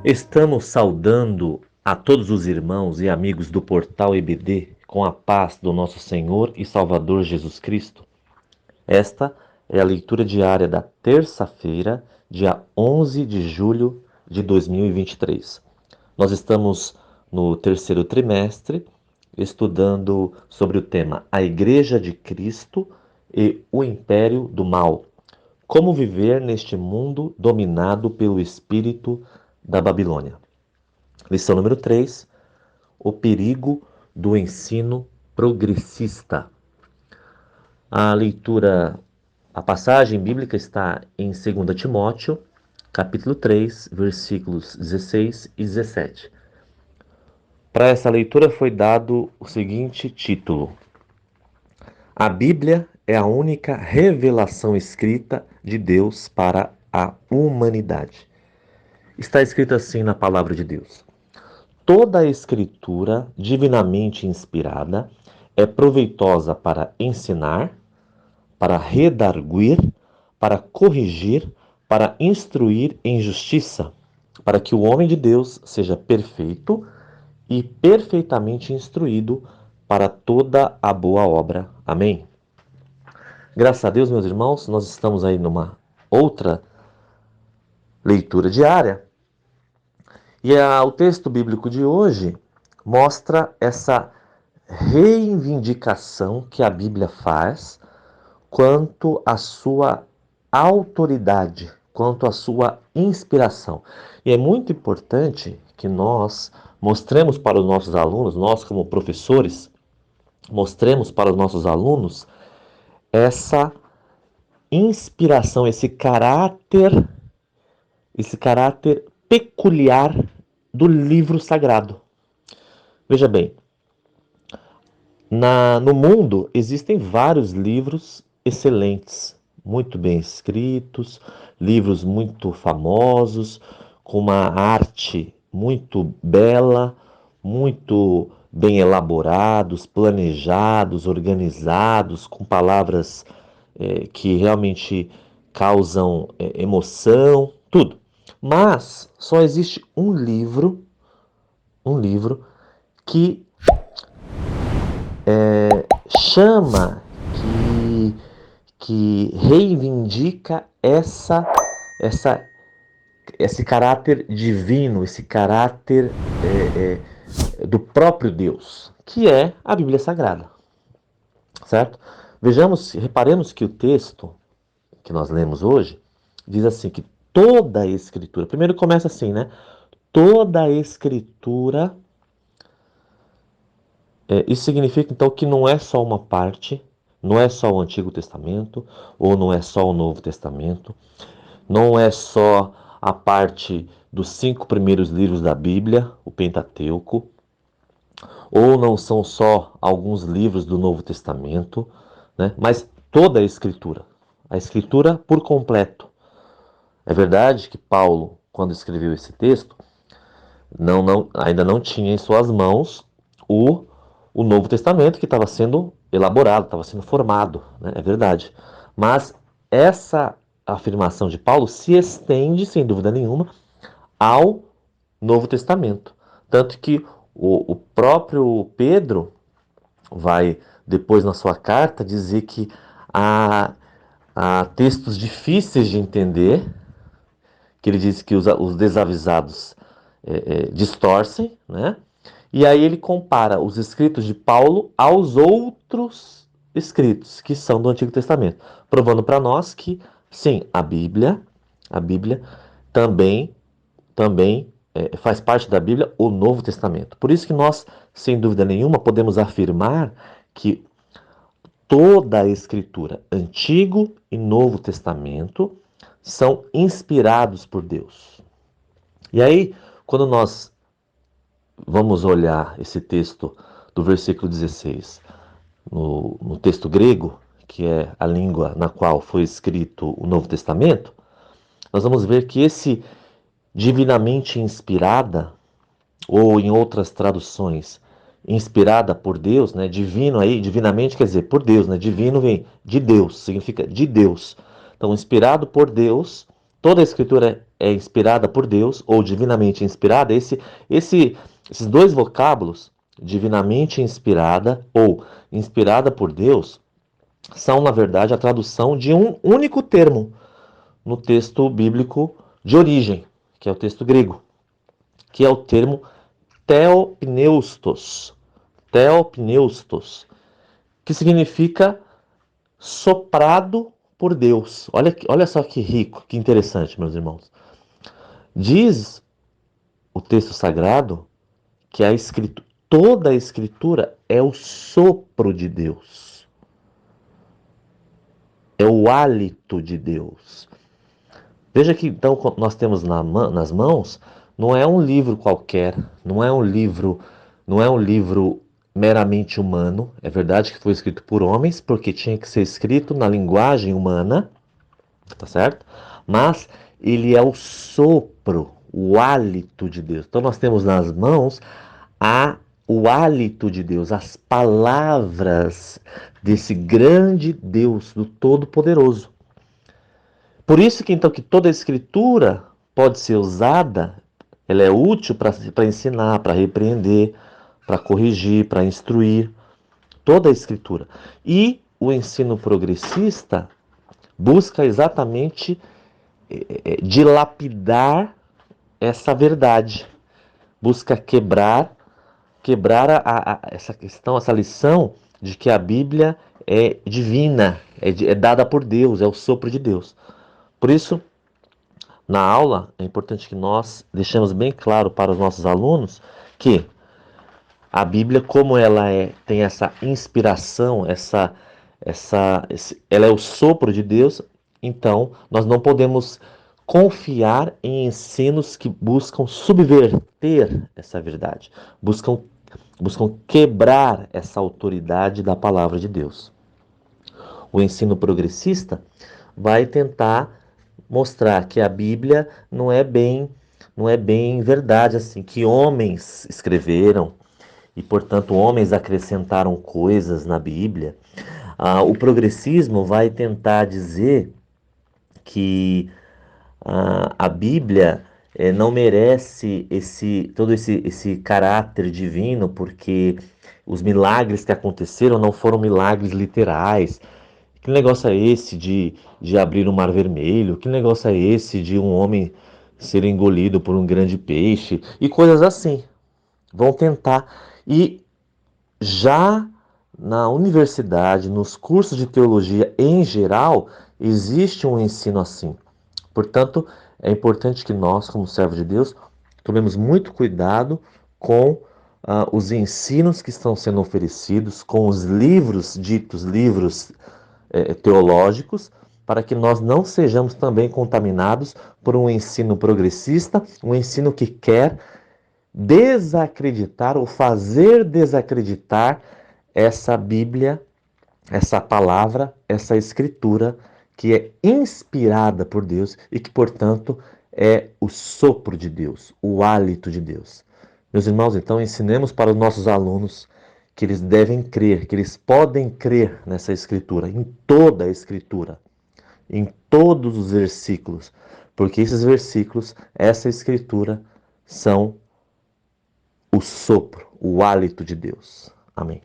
Estamos saudando a todos os irmãos e amigos do Portal EBD com a paz do nosso Senhor e Salvador Jesus Cristo. Esta é a leitura diária da terça-feira, dia 11 de julho de 2023. Nós estamos no terceiro trimestre estudando sobre o tema A Igreja de Cristo e o Império do Mal. Como viver neste mundo dominado pelo espírito da Babilônia. Lição número 3, o perigo do ensino progressista. A passagem bíblica está em 2 Timóteo, capítulo 3, versículos 16 e 17. Para essa leitura foi dado o seguinte título: A Bíblia é a única revelação escrita de Deus para a humanidade. Está escrito assim na palavra de Deus: Toda a escritura divinamente inspirada é proveitosa para ensinar, para redarguir, para corrigir, para instruir em justiça, para que o homem de Deus seja perfeito e perfeitamente instruído para toda a boa obra. Amém. Graças a Deus, meus irmãos, nós estamos aí numa outra leitura diária. O texto bíblico de hoje mostra essa reivindicação que a Bíblia faz quanto à sua autoridade, quanto à sua inspiração. E é muito importante que nós mostremos para os nossos alunos, nós como professores, mostremos para os nossos alunos essa inspiração, esse caráter peculiar do livro sagrado. Veja bem, no mundo existem vários livros excelentes, muito bem escritos, livros muito famosos, com uma arte muito bela, muito bem elaborados, planejados, organizados, com palavras que realmente causam emoção, tudo. Mas só existe um livro que chama, que reivindica esse caráter divino, esse caráter do próprio Deus, que é a Bíblia Sagrada, certo? Reparemos que o texto que nós lemos hoje diz assim que toda a Escritura, primeiro começa assim, né? Toda a Escritura, isso significa então que não é só uma parte, não é só o Antigo Testamento, ou não é só o Novo Testamento, não é só a parte dos 5 primeiros livros da Bíblia, o Pentateuco, ou não são só alguns livros do Novo Testamento, né? Mas toda a Escritura por completo. É verdade que Paulo, quando escreveu esse texto, ainda não tinha em suas mãos o Novo Testamento que estava sendo elaborado, estava sendo formado, né? É verdade. Mas essa afirmação de Paulo se estende, sem dúvida nenhuma, ao Novo Testamento. Tanto que o próprio Pedro vai, depois na sua carta, dizer que há textos difíceis de entender, que ele diz que os desavisados distorcem, né? E aí ele compara os escritos de Paulo aos outros escritos que são do Antigo Testamento, provando para nós que, sim, a Bíblia também faz parte da Bíblia o Novo Testamento. Por isso que nós, sem dúvida nenhuma, podemos afirmar que toda a Escritura, Antigo e Novo Testamento, são inspirados por Deus. E aí, quando nós vamos olhar esse texto do versículo 16, no texto grego, que é a língua na qual foi escrito o Novo Testamento, nós vamos ver que esse divinamente inspirada, ou em outras traduções, inspirada por Deus, né? Divino aí, divinamente quer dizer por Deus, né? Divino vem de Deus, significa de Deus. Então, inspirado por Deus, toda a Escritura é inspirada por Deus, ou divinamente inspirada, esses dois vocábulos, divinamente inspirada ou inspirada por Deus, são, na verdade, a tradução de um único termo no texto bíblico de origem, que é o texto grego, que é o termo theopneustos. Theopneustos, que significa soprado por Deus. Olha só que rico, que interessante, meus irmãos. Diz o texto sagrado que toda a escritura é o sopro de Deus. É o hálito de Deus. Veja que então nós temos nas mãos, não é um livro qualquer, não é um livro meramente humano. É verdade que foi escrito por homens, porque tinha que ser escrito na linguagem humana, tá certo? Mas ele é o sopro, o hálito de Deus. Então nós temos nas mãos o hálito de Deus, as palavras desse grande Deus, do Todo-Poderoso. Por isso que então que toda a escritura pode ser usada, ela é útil para ensinar, para repreender, para corrigir, para instruir, toda a escritura. E o ensino progressista busca exatamente dilapidar essa verdade, busca quebrar essa questão, essa lição de que a Bíblia é divina, é dada por Deus, é o sopro de Deus. Por isso, na aula, é importante que nós deixemos bem claro para os nossos alunos que a Bíblia, como ela tem essa inspiração, ela é o sopro de Deus, então nós não podemos confiar em ensinos que buscam subverter essa verdade, buscam quebrar essa autoridade da palavra de Deus. O ensino progressista vai tentar mostrar que a Bíblia não é bem verdade assim, que homens escreveram e, portanto, homens acrescentaram coisas na Bíblia. O progressismo vai tentar dizer que a Bíblia não merece todo esse caráter divino, porque os milagres que aconteceram não foram milagres literais. Que negócio é esse de abrir o Mar Vermelho? Que negócio é esse de um homem ser engolido por um grande peixe? E coisas assim. Vão tentar. E já na universidade, nos cursos de teologia em geral, existe um ensino assim. Portanto, é importante que nós, como servos de Deus, tomemos muito cuidado com os ensinos que estão sendo oferecidos, com os livros, ditos livros teológicos, para que nós não sejamos também contaminados por um ensino progressista, um ensino que quer desacreditar ou fazer desacreditar essa Bíblia, essa palavra, essa escritura que é inspirada por Deus e que, portanto, é o sopro de Deus, o hálito de Deus. Meus irmãos, então ensinemos para os nossos alunos que eles devem crer, que eles podem crer nessa escritura, em toda a escritura, em todos os versículos, porque esses versículos, essa escritura, são o sopro, o hálito de Deus. Amém.